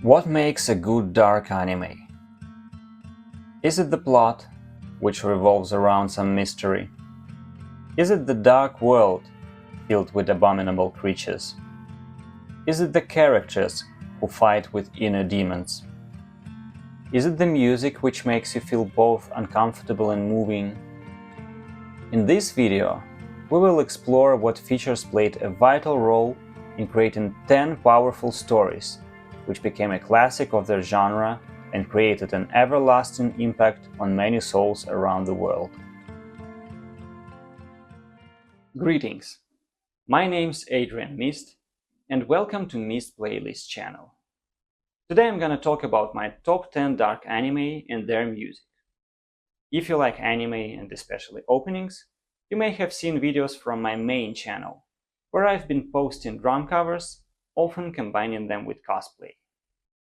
What makes a good dark anime? Is it the plot, which revolves around some mystery? Is it the dark world, filled with abominable creatures? Is it the characters who fight with inner demons? Is it the music which makes you feel both uncomfortable and moving? In this video, we will explore what features played a vital role in creating 10 powerful stories, which became a classic of their genre and created an everlasting impact on many souls around the world. Greetings! My name's Adrian Mist, and welcome to Mist Playlist channel. Today I'm gonna talk about my top 10 dark anime and their music. If you like anime and especially openings, you may have seen videos from my main channel, where I've been posting drum covers, often combining them with cosplay.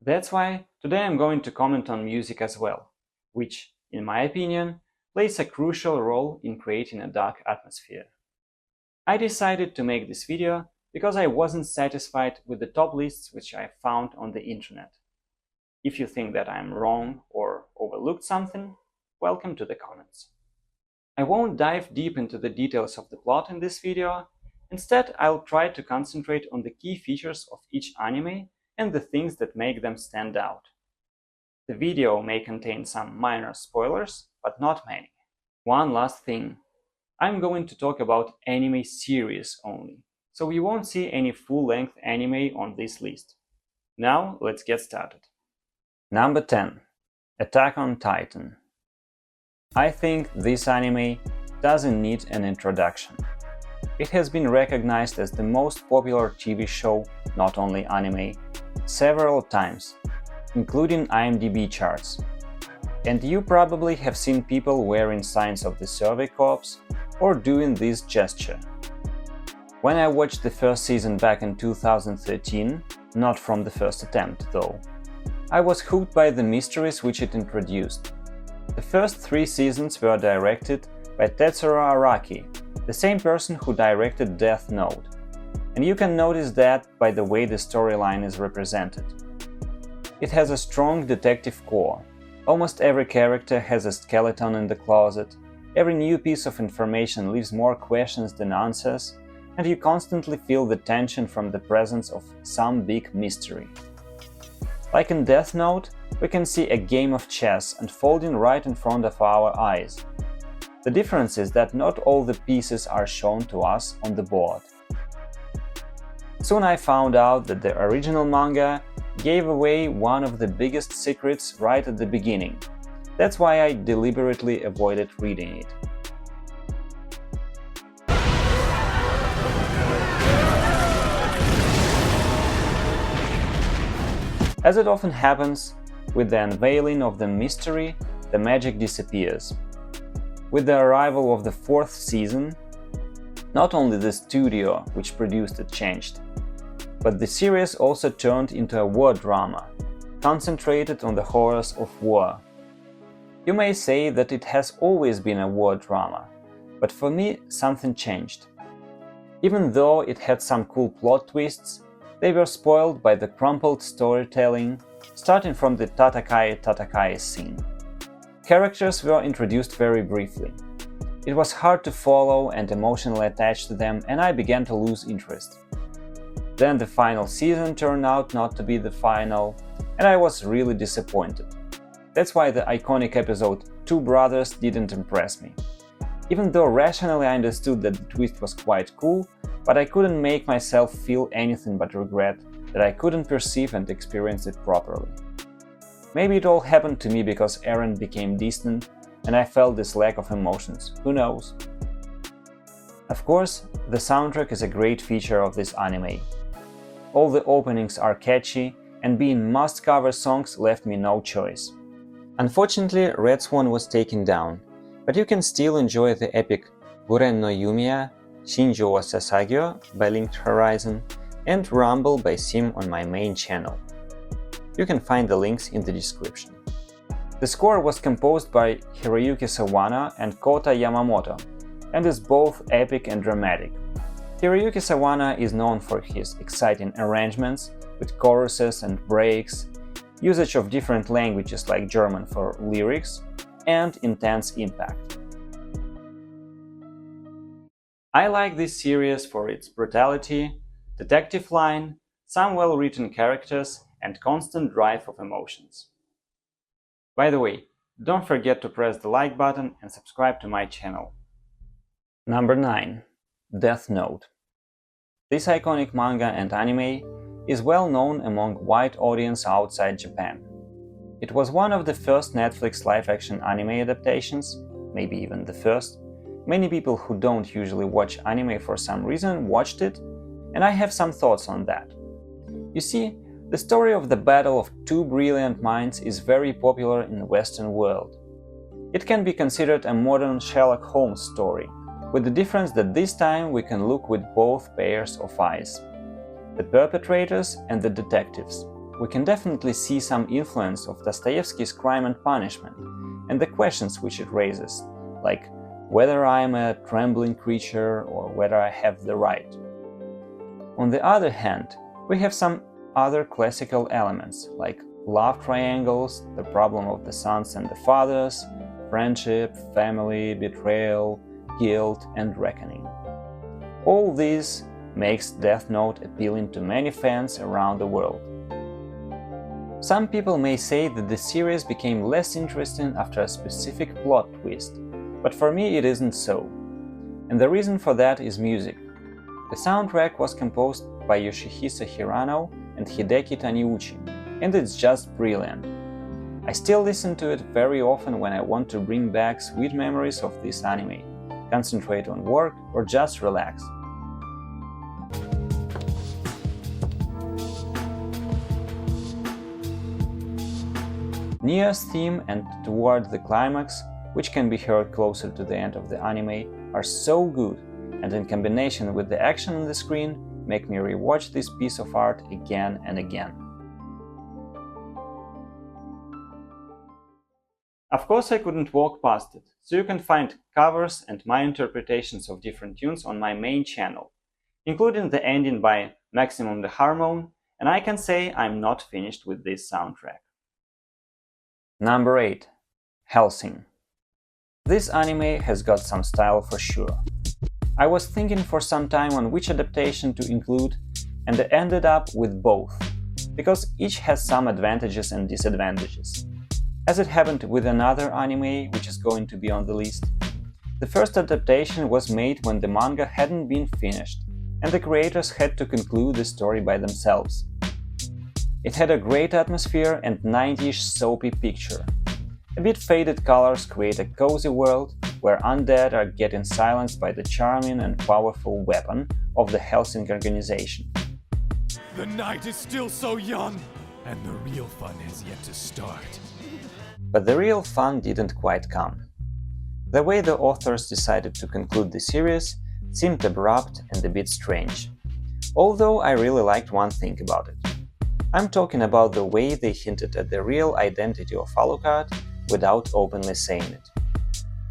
That's why today I'm going to comment on music as well, which, in my opinion, plays a crucial role in creating a dark atmosphere. I decided to make this video because I wasn't satisfied with the top lists which I found on the internet. If you think that I'm wrong or overlooked something, welcome to the comments. I won't dive deep into the details of the plot in this video. Instead, I'll try to concentrate on the key features of each anime and the things that make them stand out. The video may contain some minor spoilers, but not many. One last thing. I'm going to talk about anime series only, so you won't see any full-length anime on this list. Now, let's get started. Number 10. Attack on Titan. I think this anime doesn't need an introduction. It has been recognized as the most popular TV show, not only anime, several times, including IMDb charts. And you probably have seen people wearing signs of the Survey Corps or doing this gesture. When I watched the first season back in 2013, not from the first attempt though, I was hooked by the mysteries which it introduced. The first 3 seasons were directed by Tetsuro Araki, the same person who directed Death Note. And you can notice that by the way the storyline is represented. It has a strong detective core. Almost every character has a skeleton in the closet, every new piece of information leaves more questions than answers, and you constantly feel the tension from the presence of some big mystery. Like in Death Note, we can see a game of chess unfolding right in front of our eyes. The difference is that not all the pieces are shown to us on the board. Soon I found out that the original manga gave away one of the biggest secrets right at the beginning. That's why I deliberately avoided reading it. As it often happens, with the unveiling of the mystery, the magic disappears. With the arrival of the 4th season, not only the studio which produced it changed, but the series also turned into a war drama, concentrated on the horrors of war. You may say that it has always been a war drama, but for me something changed. Even though it had some cool plot twists, they were spoiled by the crumpled storytelling, starting from the Tatakai scene. Characters were introduced very briefly. It was hard to follow and emotionally attach to them, and I began to lose interest. Then the final season turned out not to be the final, and I was really disappointed. That's why the iconic episode Two Brothers didn't impress me. Even though rationally I understood that the twist was quite cool, but I couldn't make myself feel anything but regret that I couldn't perceive and experience it properly. Maybe it all happened to me because Eren became distant and I felt this lack of emotions, who knows? Of course, the soundtrack is a great feature of this anime. All the openings are catchy, and being must-cover songs left me no choice. Unfortunately, Red Swan was taken down, but you can still enjoy the epic Guren no Yumiya, Shinjo wa Sasagyo by Linked Horizon, and Rumble by Sim on my main channel. You can find the links in the description. The score was composed by Hiroyuki Sawano and Kota Yamamoto, and is both epic and dramatic. Hiroyuki Sawano is known for his exciting arrangements with choruses and breaks, usage of different languages like German for lyrics, and intense impact. I like this series for its brutality, detective line, some well-written characters, and constant drive of emotions. By the way, don't forget to press the like button and subscribe to my channel. Number 9. Death Note. This iconic manga and anime is well known among wide audience outside Japan. It was one of the first Netflix live-action anime adaptations, maybe even the first. Many people who don't usually watch anime for some reason watched it, and I have some thoughts on that. You see, the story of the battle of two brilliant minds is very popular in the Western world. It can be considered a modern Sherlock Holmes story, with the difference that this time we can look with both pairs of eyes. The perpetrators and the detectives. We can definitely see some influence of Dostoevsky's Crime and Punishment, and the questions which it raises, like whether I am a trembling creature or whether I have the right. On the other hand, we have some other classical elements, like love triangles, the problem of the sons and the fathers, friendship, family, betrayal, guilt, and reckoning. All this makes Death Note appealing to many fans around the world. Some people may say that the series became less interesting after a specific plot twist, but for me it isn't so. And the reason for that is music. The soundtrack was composed by Yoshihisa Hirano and Hideki Taniguchi, and it's just brilliant. I still listen to it very often when I want to bring back sweet memories of this anime, concentrate on work, or just relax. Nia's theme and Toward the Climax, which can be heard closer to the end of the anime, are so good, and in combination with the action on the screen, make me rewatch this piece of art again and again. Of course, I couldn't walk past it, so you can find covers and my interpretations of different tunes on my main channel, including the ending by Maximum the Harmon, and I can say I'm not finished with this soundtrack. Number 8. Hellsing. This anime has got some style for sure. I was thinking for some time on which adaptation to include, and I ended up with both, because each has some advantages and disadvantages. As it happened with another anime which is going to be on the list. The first adaptation was made when the manga hadn't been finished, and the creators had to conclude the story by themselves. It had a great atmosphere and 90s soapy picture. A bit faded colors create a cozy world where undead are getting silenced by the charming and powerful weapon of the Hellsing organization. The night is still so young, and the real fun has yet to start. But the real fun didn't quite come. The way the authors decided to conclude the series seemed abrupt and a bit strange, although I really liked one thing about it. I'm talking about the way they hinted at the real identity of Alucard without openly saying it.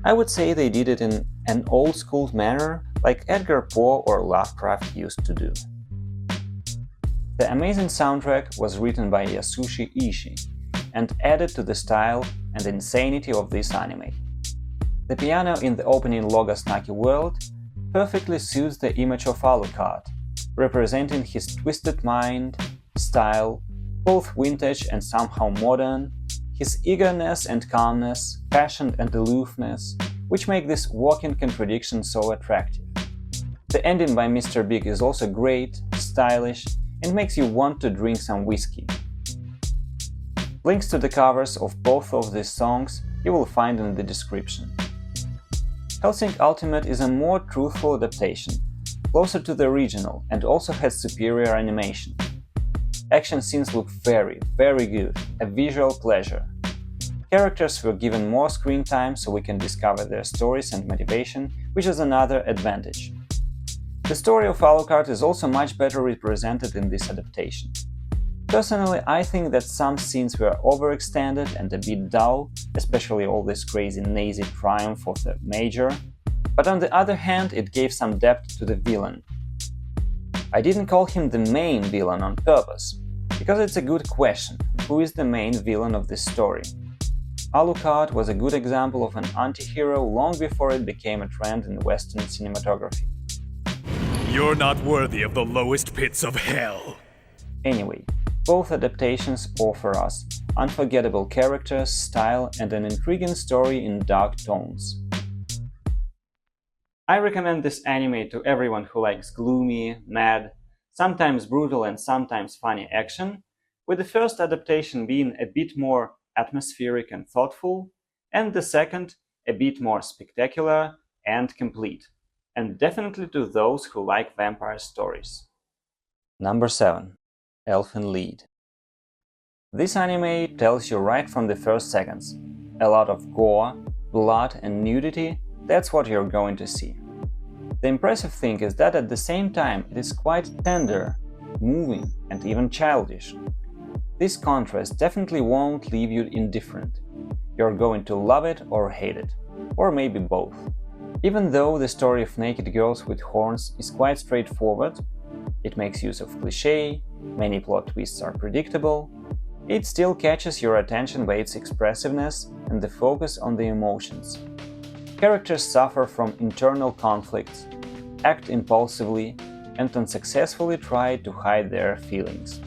I would say they did it in an old-school manner like Edgar Poe or Lovecraft used to do. The amazing soundtrack was written by Yasushi Ishii and added to the style and insanity of this anime. The piano in the opening Logos Naki world perfectly suits the image of Alucard, representing his twisted mind, style, both vintage and somehow modern, his eagerness and calmness, passion and aloofness, which make this walking contradiction so attractive. The ending by Mr. Big is also great, stylish, and makes you want to drink some whiskey. Links to the covers of both of these songs you will find in the description. Hellsing Ultimate is a more truthful adaptation, closer to the original, and also has superior animation. Action scenes look very, very good, a visual pleasure. Characters were given more screen time so we can discover their stories and motivation, which is another advantage. The story of Alucard is also much better represented in this adaptation. Personally, I think that some scenes were overextended and a bit dull, especially all this crazy Nazi triumph of the Major, but on the other hand it gave some depth to the villain. I didn't call him the main villain on purpose, Because it's a good question, who is the main villain of this story? Alucard was a good example of an anti-hero long before it became a trend in Western cinematography. You're not worthy of the lowest pits of hell. Anyway, both adaptations offer us unforgettable characters, style, and an intriguing story in dark tones. I recommend this anime to everyone who likes gloomy, mad, sometimes brutal and sometimes funny action, with the first adaptation being a bit more atmospheric and thoughtful, and the second a bit more spectacular and complete, and definitely to those who like vampire stories. Number 7. Elfen Lied. This anime tells you right from the first seconds. A lot of gore, blood and nudity, that's what you're going to see. The impressive thing is that at the same time it is quite tender, moving and even childish. This contrast definitely won't leave you indifferent. You're going to love it or hate it, or maybe both. Even though the story of naked girls with horns is quite straightforward, it makes use of cliché, many plot twists are predictable, it still catches your attention by its expressiveness and the focus on the emotions. Characters suffer from internal conflicts, act impulsively, and unsuccessfully try to hide their feelings.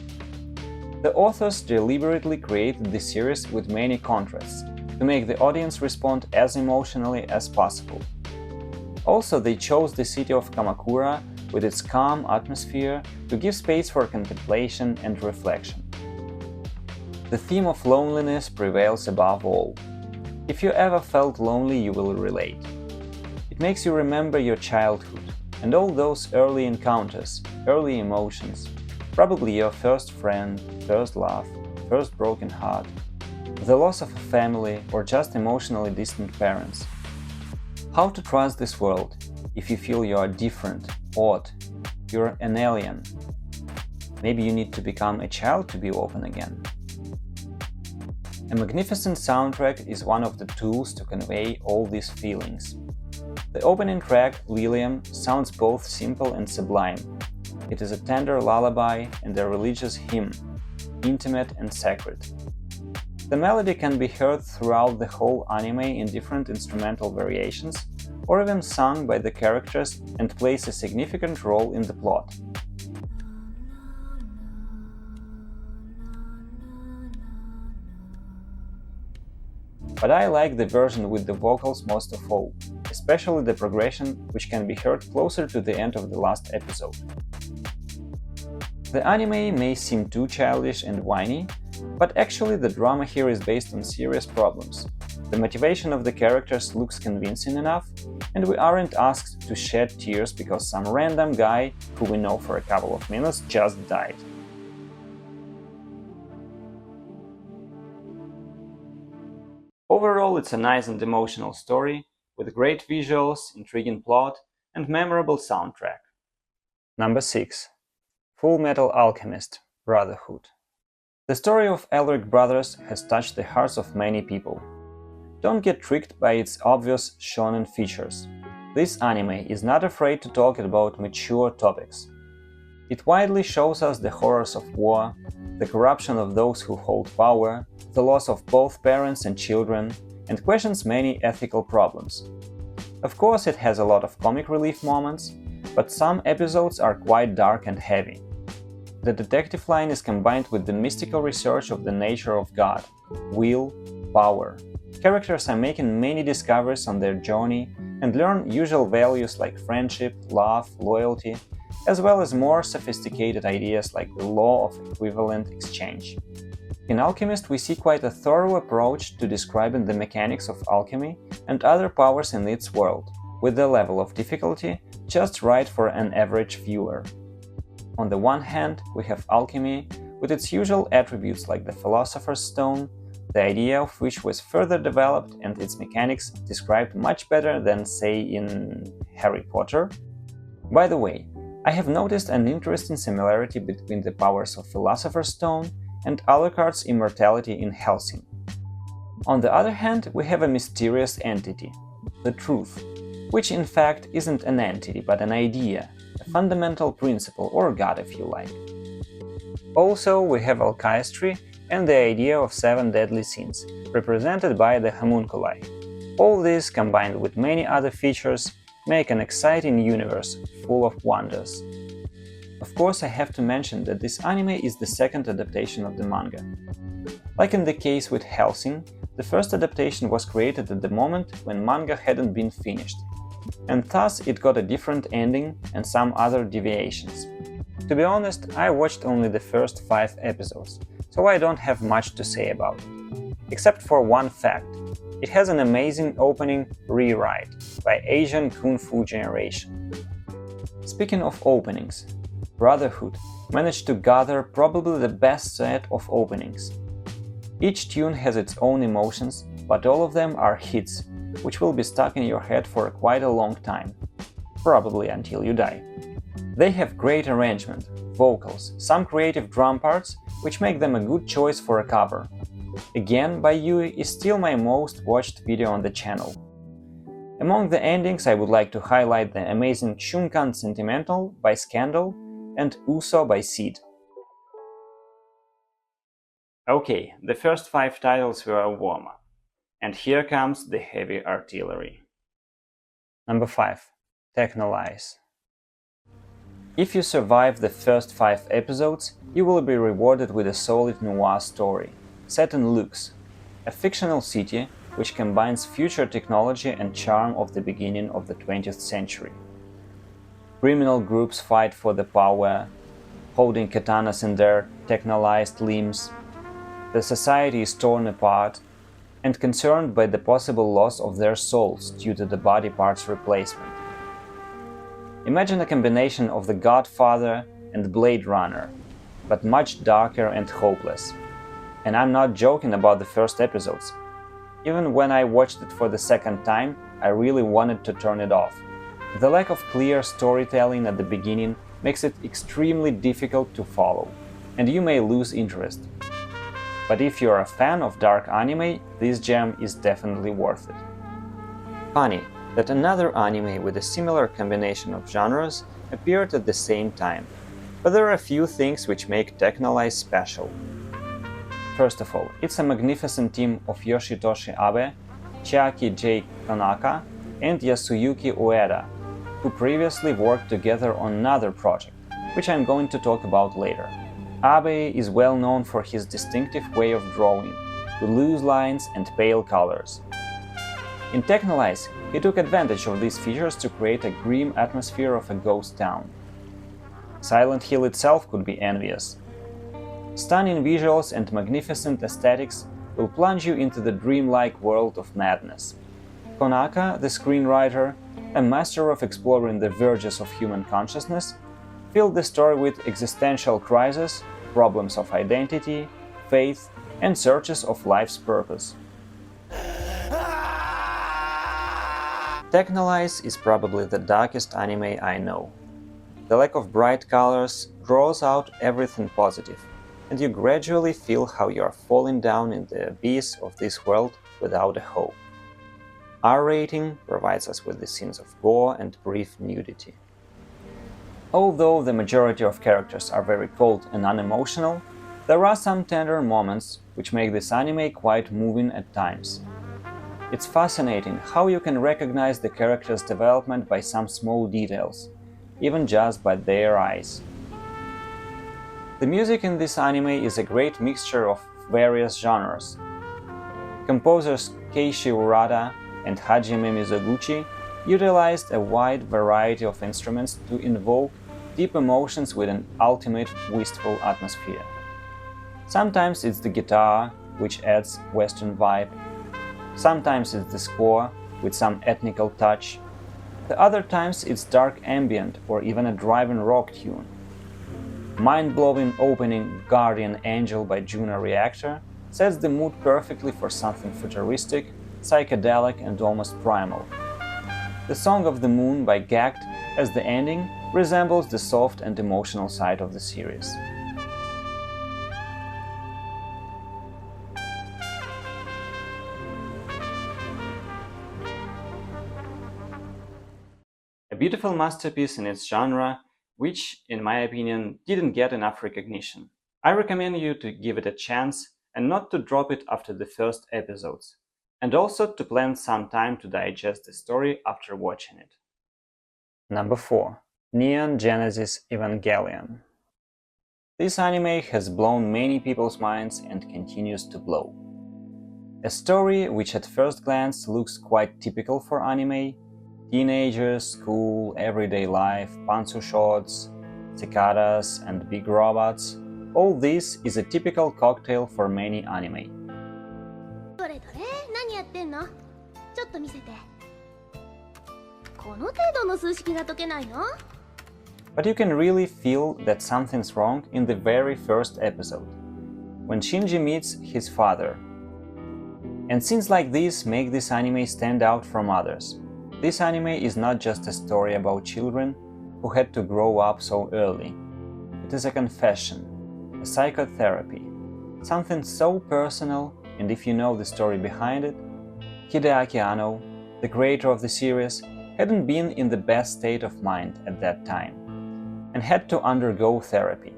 The authors deliberately created the series with many contrasts, to make the audience respond as emotionally as possible. Also, they chose the city of Kamakura with its calm atmosphere to give space for contemplation and reflection. The theme of loneliness prevails above all. If you ever felt lonely, you will relate. It makes you remember your childhood and all those early encounters, early emotions, probably your first friend, first love, first broken heart, the loss of a family or just emotionally distant parents. How to trust this world if you feel you are different, odd, you're an alien. Maybe you need to become a child to be open again. A magnificent soundtrack is one of the tools to convey all these feelings. The opening track, William, sounds both simple and sublime. It is a tender lullaby and a religious hymn, intimate and sacred. The melody can be heard throughout the whole anime in different instrumental variations, or even sung by the characters and plays a significant role in the plot. But I like the version with the vocals most of all, especially the progression, which can be heard closer to the end of the last episode. The anime may seem too childish and whiny, but actually the drama here is based on serious problems. The motivation of the characters looks convincing enough, and we aren't asked to shed tears because some random guy, who we know for a couple of minutes, just died. Overall, it's a nice and emotional story, with great visuals, intriguing plot, and memorable soundtrack. Number 6. Fullmetal Alchemist, Brotherhood. The story of Elric brothers has touched the hearts of many people. Don't get tricked by its obvious shonen features. This anime is not afraid to talk about mature topics. It widely shows us the horrors of war, the corruption of those who hold power, the loss of both parents and children, and questions many ethical problems. Of course, it has a lot of comic relief moments, but some episodes are quite dark and heavy. The detective line is combined with the mystical research of the nature of God, will, power. Characters are making many discoveries on their journey and learn usual values like friendship, love, loyalty, as well as more sophisticated ideas like the law of equivalent exchange. In Alchemist, we see quite a thorough approach to describing the mechanics of alchemy and other powers in its world, with the level of difficulty just right for an average viewer. On the one hand, we have alchemy with its usual attributes like the Philosopher's Stone, the idea of which was further developed and its mechanics described much better than, say, in Harry Potter. By the way, I have noticed an interesting similarity between the powers of Philosopher's Stone and Alucard's immortality in Hellsing. On the other hand, we have a mysterious entity, the Truth, which in fact isn't an entity but an idea, a fundamental principle or God if you like. Also, we have alchemy and the idea of 7 deadly sins, represented by the homunculi. All this, combined with many other features, make an exciting universe full of wonders. Of course, I have to mention that this anime is the second adaptation of the manga. Like in the case with Hellsing, the first adaptation was created at the moment when manga hadn't been finished, and thus it got a different ending and some other deviations. To be honest, I watched only the first 5 episodes, so I don't have much to say about it. Except for one fact: it has an amazing opening rewrite by Asian Kung Fu Generation. Speaking of openings, Brotherhood managed to gather probably the best set of openings. Each tune has its own emotions, but all of them are hits, which will be stuck in your head for quite a long time, probably until you die. They have great arrangement, vocals, some creative drum parts, which make them a good choice for a cover. Again, by Yui is still my most watched video on the channel. Among the endings, I would like to highlight the amazing Shunkan Sentimental by Scandal and Uso by Seed. Okay, the first 5 titles were a warm-up, and here comes the heavy artillery. Number 5. Tekhnolyze. If you survive the first 5 episodes, you will be rewarded with a solid noir story, set in Lux, a fictional city which combines future technology and charm of the beginning of the 20th century. Criminal groups fight for the power, holding katanas in their technolyzed limbs. The society is torn apart and concerned by the possible loss of their souls due to the body parts replacement. Imagine a combination of The Godfather and Blade Runner, but much darker and hopeless. And I'm not joking about the first episodes. Even when I watched it for the second time, I really wanted to turn it off. The lack of clear storytelling at the beginning makes it extremely difficult to follow, and you may lose interest. But if you're a fan of dark anime, this gem is definitely worth it. Funny that another anime with a similar combination of genres appeared at the same time, but there are a few things which make Tekhnolyze special. First of all, it's a magnificent team of Yoshitoshi Abe, Chiaki J. Konaka, and Yasuyuki Ueda, who previously worked together on another project, which I'm going to talk about later. Abe is well known for his distinctive way of drawing, with loose lines and pale colors. In Tekhnolyze, he took advantage of these features to create a grim atmosphere of a ghost town. Silent Hill itself could be envious. Stunning visuals and magnificent aesthetics will plunge you into the dreamlike world of madness. Konaka, the screenwriter, a master of exploring the verges of human consciousness, filled the story with existential crises, problems of identity, faith, and searches of life's purpose. Tekhnolyze is probably the darkest anime I know. The lack of bright colors draws out everything positive, and you gradually feel how you are falling down in the abyss of this world without a hope. R rating provides us with the scenes of gore and brief nudity. Although the majority of characters are very cold and unemotional, there are some tender moments which make this anime quite moving at times. It's fascinating how you can recognize the character's development by some small details, even just by their eyes. The music in this anime is a great mixture of various genres. Composers Keiichi Urata and Hajime Mizoguchi utilized a wide variety of instruments to invoke deep emotions with an ultimate wistful atmosphere. Sometimes it's the guitar, which adds Western vibe. Sometimes it's the score, with some ethnical touch. The other times it's dark ambient or even a driving rock tune. Mind-blowing opening Guardian Angel by Juno Reactor sets the mood perfectly for something futuristic, psychedelic and almost primal. The Song of the Moon by Gact as the ending resembles the soft and emotional side of the series. A beautiful masterpiece in its genre, which, in my opinion, didn't get enough recognition. I recommend you to give it a chance and not to drop it after the first episodes, and also to plan some time to digest the story after watching it. Number 4. Neon Genesis Evangelion. This anime has blown many people's minds and continues to blow. A story which at first glance looks quite typical for anime: teenagers, school, everyday life, pantsu shots, cicadas and big robots. All this is a typical cocktail for many anime. どれどれ、何やってんの？ちょっと見せて。この程度の数式が解けないの？ But you can really feel that something's wrong in the very first episode, when Shinji meets his father. And scenes like this make this anime stand out from others. This anime is not just a story about children who had to grow up so early. It is a confession, a psychotherapy, something so personal, and if you know the story behind it, Hideaki Anno, the creator of the series, hadn't been in the best state of mind at that time, and had to undergo therapy.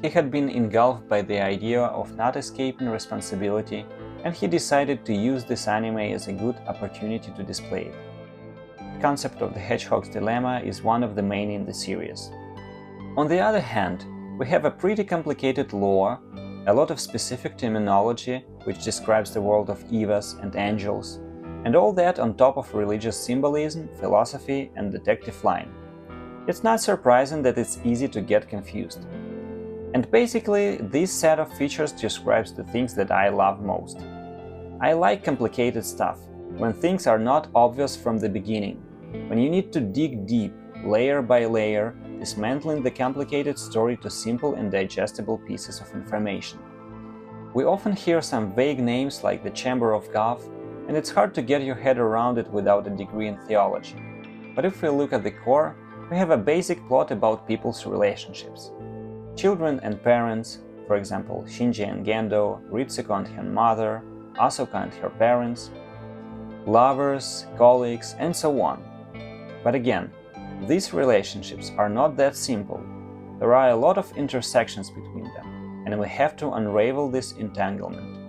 He had been engulfed by the idea of not escaping responsibility, and he decided to use this anime as a good opportunity to display it. The concept of the hedgehog's dilemma is one of the main in the series. On the other hand, we have a pretty complicated lore, a lot of specific terminology which describes the world of Evas and angels, and all that on top of religious symbolism, philosophy and detective line. It's not surprising that it's easy to get confused. And basically, this set of features describes the things that I love most. I like complicated stuff, when things are not obvious from the beginning, when you need to dig deep, layer by layer, dismantling the complicated story to simple and digestible pieces of information. We often hear some vague names like the Chamber of God, and it's hard to get your head around it without a degree in theology. But if we look at the core, we have a basic plot about people's relationships. Children and parents, for example, Shinji and Gendo, Ritsuko and her mother, Asuka and her parents, lovers, colleagues, and so on. But again, these relationships are not that simple. There are a lot of intersections between them, and we have to unravel this entanglement.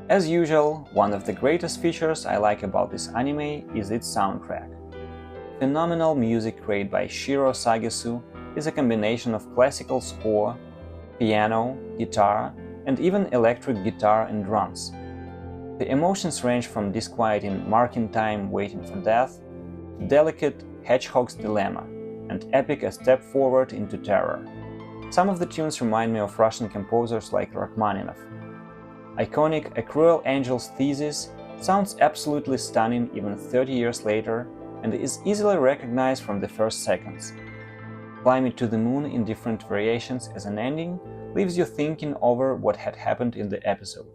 As usual, one of the greatest features I like about this anime is its soundtrack. Phenomenal music created by Shiro Sagesu is a combination of classical score, piano, guitar, and even electric guitar and drums. The emotions range from disquieting marking time waiting for death to delicate hedgehog's dilemma and epic a step forward into terror. Some of the tunes remind me of Russian composers like Rachmaninoff. Iconic A Cruel Angel's Thesis sounds absolutely stunning even 30 years later and is easily recognized from the first seconds. Climb It to the Moon in different variations as an ending leaves you thinking over what had happened in the episode.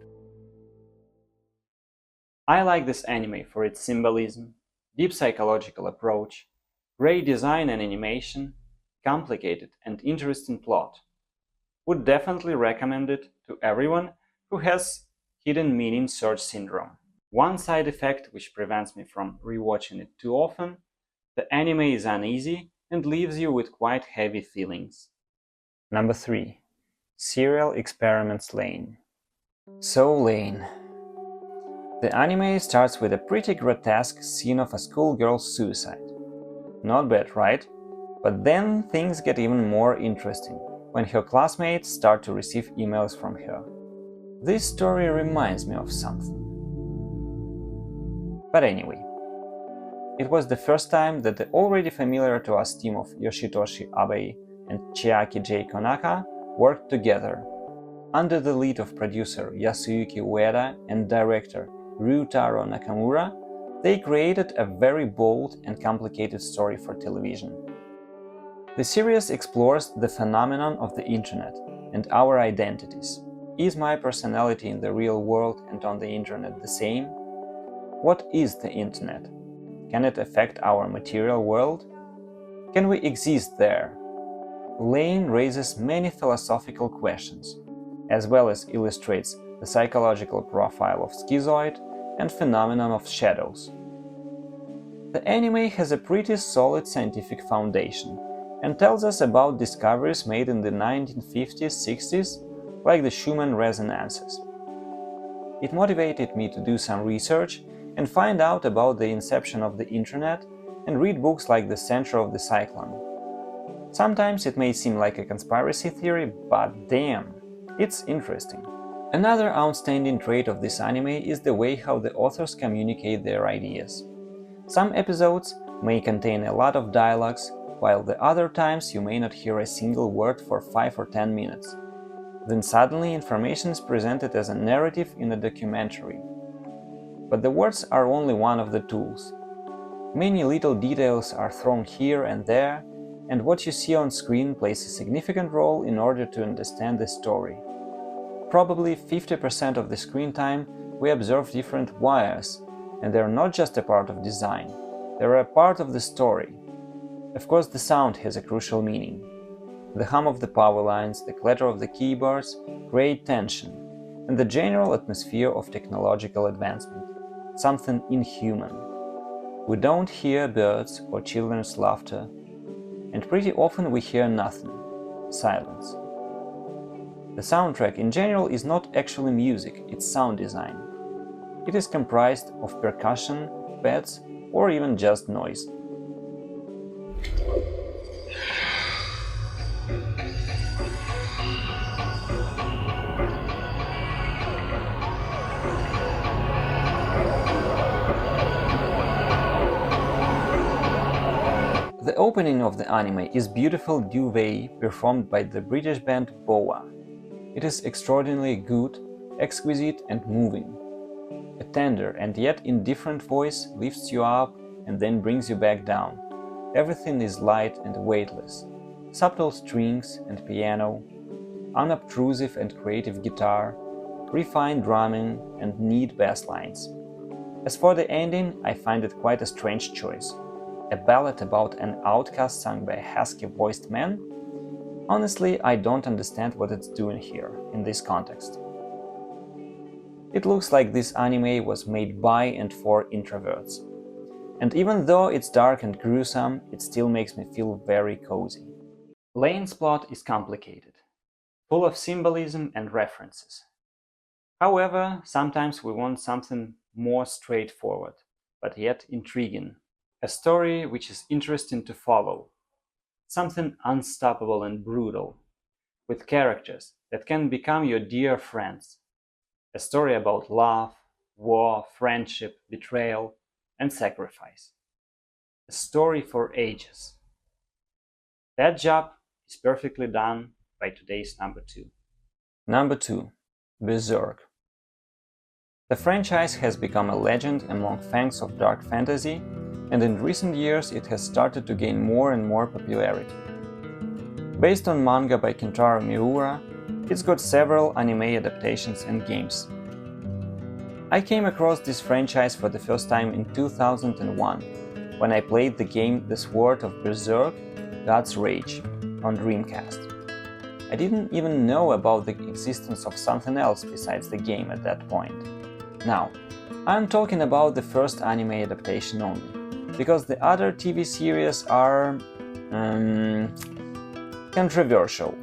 I like this anime for its symbolism, deep psychological approach, great design and animation, complicated and interesting plot. Would definitely recommend it to everyone who has hidden meaning search syndrome. One side effect which prevents me from rewatching it too often: the anime is uneasy and leaves you with quite heavy feelings. Number 3. Serial Experiments Lain. So Lain. The anime starts with a pretty grotesque scene of a schoolgirl's suicide. Not bad, right? But then things get even more interesting when her classmates start to receive emails from her. This story reminds me of something. But anyway, it was the first time that the already familiar to us team of Yoshitoshi Abe and Chiaki J. Konaka worked together. Under the lead of producer Yasuyuki Ueda and director Ryutaro Nakamura, they created a very bold and complicated story for television. The series explores the phenomenon of the internet and our identities. Is my personality in the real world and on the internet the same? What is the internet? Can it affect our material world? Can we exist there? Lain raises many philosophical questions, as well as illustrates the psychological profile of schizoid and phenomenon of shadows. The anime has a pretty solid scientific foundation, and tells us about discoveries made in the 1950s-60s, like the Schumann resonances. It motivated me to do some research and find out about the inception of the internet and read books like The Center of the Cyclone. Sometimes it may seem like a conspiracy theory, but damn, it's interesting. Another outstanding trait of this anime is the way how the authors communicate their ideas. Some episodes may contain a lot of dialogues, while the other times you may not hear a single word for 5 or 10 minutes. Then suddenly information is presented as a narrative in a documentary. But the words are only one of the tools. Many little details are thrown here and there, and what you see on screen plays a significant role in order to understand the story. Probably 50% of the screen time we observe different wires, and they're not just a part of design, they're a part of the story. Of course, the sound has a crucial meaning. The hum of the power lines, the clatter of the keyboards create tension, and the general atmosphere of technological advancement, something inhuman. We don't hear birds or children's laughter, and pretty often we hear nothing, silence. The soundtrack in general is not actually music, it's sound design. It is comprised of percussion, pads, or even just noise. The opening of the anime is Beautiful Duvet, performed by the British band Boa. It is extraordinarily good, exquisite and moving. A tender and yet indifferent voice lifts you up and then brings you back down. Everything is light and weightless. Subtle strings and piano, unobtrusive and creative guitar, refined drumming and neat bass lines. As for the ending, I find it quite a strange choice. A ballad about an outcast sung by a husky-voiced man? Honestly, I don't understand what it's doing here, in this context. It looks like this anime was made by and for introverts. And even though it's dark and gruesome, it still makes me feel very cozy. Lain's plot is complicated, full of symbolism and references. However, sometimes we want something more straightforward, but yet intriguing. A story which is interesting to follow. Something unstoppable and brutal, with characters that can become your dear friends. A story about love, war, friendship, betrayal, and sacrifice. A story for ages. That job is perfectly done by today's number 2. Number 2. Berserk. The franchise has become a legend among fans of dark fantasy, and in recent years it has started to gain more and more popularity. Based on manga by Kentaro Miura, it's got several anime adaptations and games. I came across this franchise for the first time in 2001, when I played the game The Sword of Berserk, God's Rage, on Dreamcast. I didn't even know about the existence of something else besides the game at that point. Now, I'm talking about the first anime adaptation only, because the other TV series are controversial.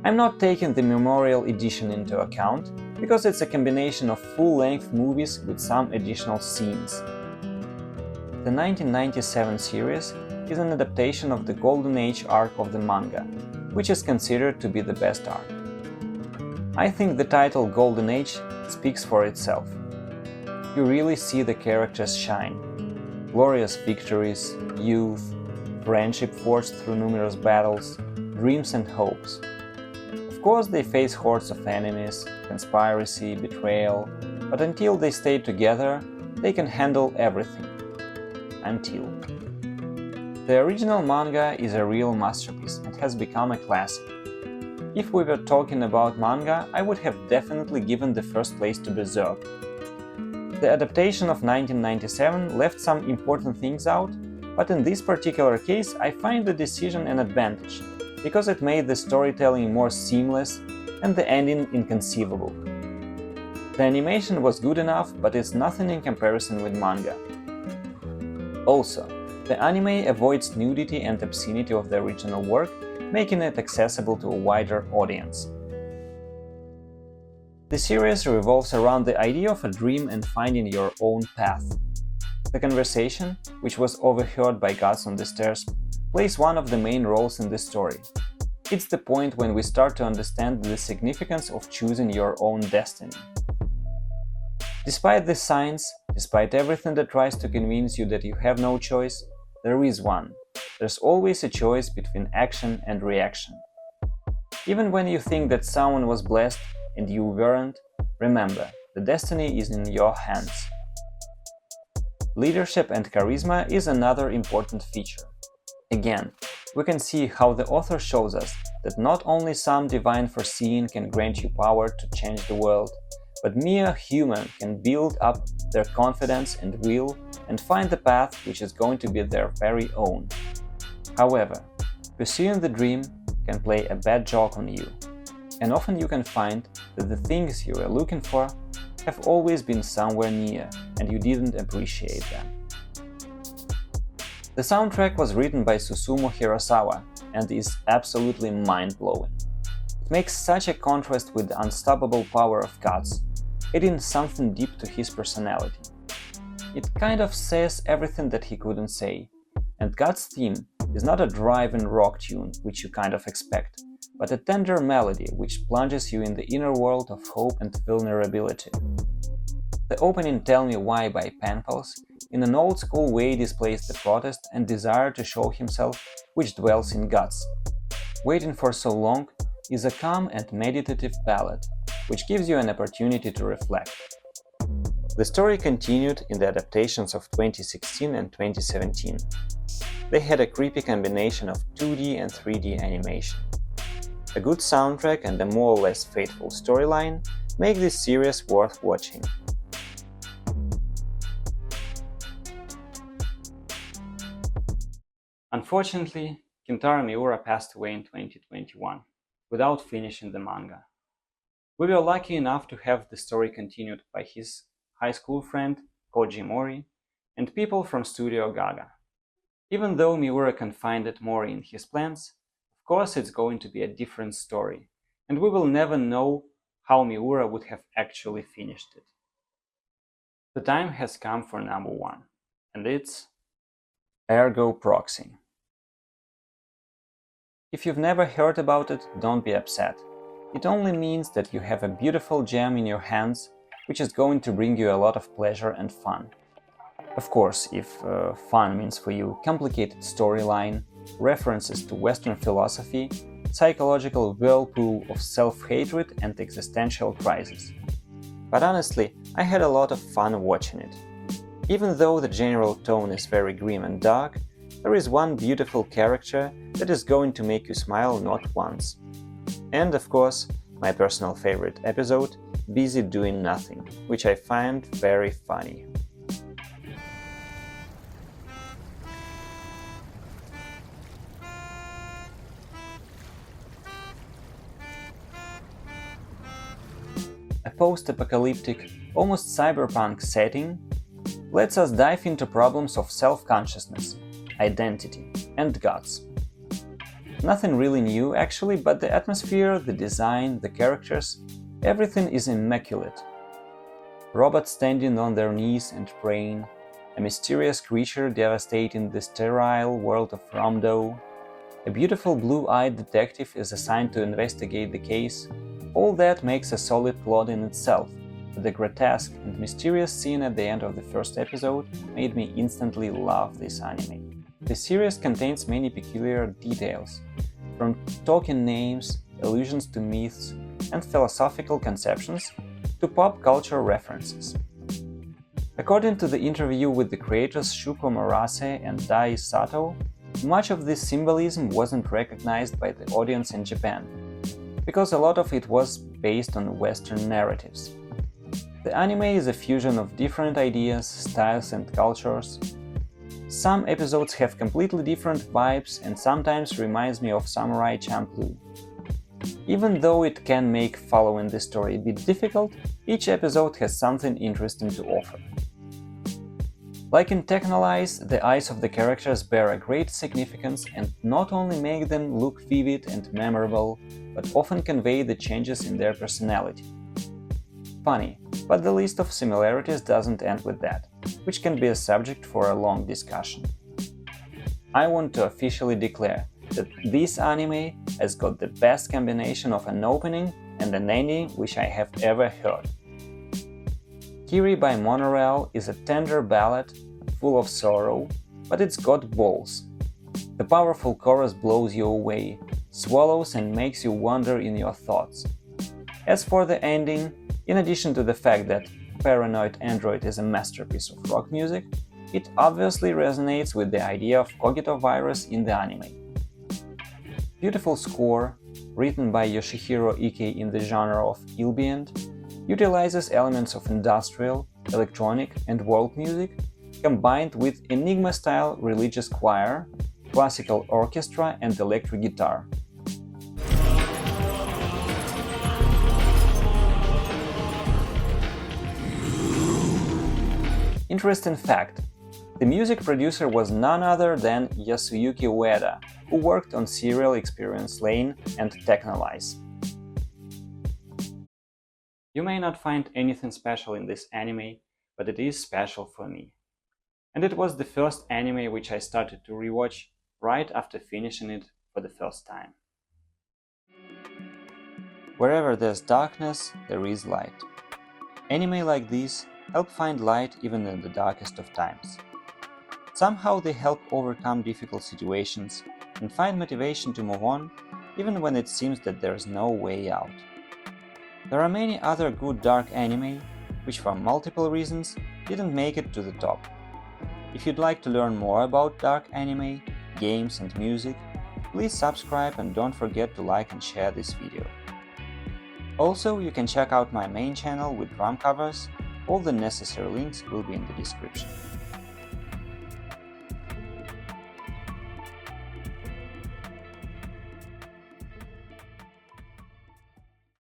I'm not taking the Memorial Edition into account, because it's a combination of full-length movies with some additional scenes. The 1997 series is an adaptation of the Golden Age arc of the manga, which is considered to be the best arc. I think the title Golden Age speaks for itself. You really see the characters shine. Glorious victories, youth, friendship forged through numerous battles, dreams and hopes. Of course, they face hordes of enemies, conspiracy, betrayal, but until they stay together, they can handle everything. Until. The original manga is a real masterpiece and has become a classic. If we were talking about manga, I would have definitely given the first place to Berserk. The adaptation of 1997 left some important things out, but in this particular case I find the decision an advantage, because it made the storytelling more seamless and the ending inconceivable. The animation was good enough, but it's nothing in comparison with manga. Also, The anime avoids nudity and obscenity of the original work, making it accessible to a wider audience. The series revolves around the idea of a dream and finding your own path. The conversation, which was overheard by gods on the stairs, plays one of the main roles in the story. It's the point when we start to understand the significance of choosing your own destiny. Despite the science, despite everything that tries to convince you that you have no choice, there is one. There's always a choice between action and reaction. Even when you think that someone was blessed and you weren't, remember, the destiny is in your hands. Leadership and charisma is another important feature. Again, we can see how the author shows us that not only some divine foreseeing can grant you power to change the world, but mere human can build up their confidence and will and find the path which is going to be their very own. However, pursuing the dream can play a bad joke on you, and often you can find that the things you are looking for have always been somewhere near and you didn't appreciate them. The soundtrack was written by Susumu Hirasawa and is absolutely mind-blowing. It makes such a contrast with the unstoppable power of gods, adding something deep to his personality. It kind of says everything that he couldn't say, and God's theme is not a driving rock tune which you kind of expect, but a tender melody which plunges you in the inner world of hope and vulnerability. The opening Tell Me Why by Penpals in an old-school way displays the protest and desire to show himself which dwells in gods. Waiting for So Long is a calm and meditative ballad, which gives you an opportunity to reflect. The story continued in the adaptations of 2016 and 2017. They had a creepy combination of 2D and 3D animation. A good soundtrack and a more or less faithful storyline make this series worth watching. Unfortunately, Kentaro Miura passed away in 2021, without finishing the manga. We were lucky enough to have the story continued by his high school friend Koji Mori and people from Studio Gaga. Even though Miura confided Mori in his plans, of course it's going to be a different story, and we will never know how Miura would have actually finished it. The time has come for number one, and it's Ergo Proxy. If you've never heard about it, don't be upset. It only means that you have a beautiful gem in your hands, which is going to bring you a lot of pleasure and fun. Of course, if fun means for you complicated storyline, references to Western philosophy, psychological whirlpool of self-hatred and existential crisis. But honestly, I had a lot of fun watching it. Even though the general tone is very grim and dark, there is one beautiful character that is going to make you smile not once. And of course, my personal favorite episode, Busy Doing Nothing, which I find very funny. A post-apocalyptic, almost cyberpunk setting lets us dive into problems of self-consciousness, identity, and gods. Nothing really new actually, but the atmosphere, the design, the characters, everything is immaculate. Robots standing on their knees and praying, a mysterious creature devastating the sterile world of Ramdo, a beautiful blue-eyed detective is assigned to investigate the case. All that makes a solid plot in itself, but the grotesque and mysterious scene at the end of the first episode made me instantly love this anime. The series contains many peculiar details, from talking names, allusions to myths and philosophical conceptions, to pop culture references. According to the interview with the creators Shuko Murase and Dai Sato, much of this symbolism wasn't recognized by the audience in Japan, because a lot of it was based on Western narratives. The anime is a fusion of different ideas, styles and cultures. Some episodes have completely different vibes and sometimes reminds me of Samurai Champloo. Even though it can make following the story a bit difficult, each episode has something interesting to offer. Like in Tekhnolyze, the eyes of the characters bear a great significance and not only make them look vivid and memorable, but often convey the changes in their personality. Funny, but the list of similarities doesn't end with that, which can be a subject for a long discussion. I want to officially declare that this anime has got the best combination of an opening and an ending which I have ever heard. Kiri by Monorail is a tender ballad full of sorrow, but it's got balls. The powerful chorus blows you away, swallows and makes you wander in your thoughts. As for the ending, in addition to the fact that Paranoid Android is a masterpiece of rock music, it obviously resonates with the idea of Cogito virus in the anime. Beautiful score, written by Yoshihiro Ike in the genre of ambient, utilizes elements of industrial, electronic and world music, combined with Enigma-style religious choir, classical orchestra and electric guitar. Interesting fact: the music producer was none other than Yasuyuki Ueda, who worked on serial experience Lain and Tekhnolyze. You may not find anything special in this anime, but it is special for me. And it was the first anime which I started to rewatch right after finishing it for the first time. Wherever there's darkness, there is light. Anime like these help find light even in the darkest of times. Somehow they help overcome difficult situations and find motivation to move on even when it seems that there's no way out. There are many other good dark anime which for multiple reasons didn't make it to the top. If you'd like to learn more about dark anime, games and music, please subscribe and don't forget to like and share this video. Also, you can check out my main channel with drum covers. All the necessary links will be in the description.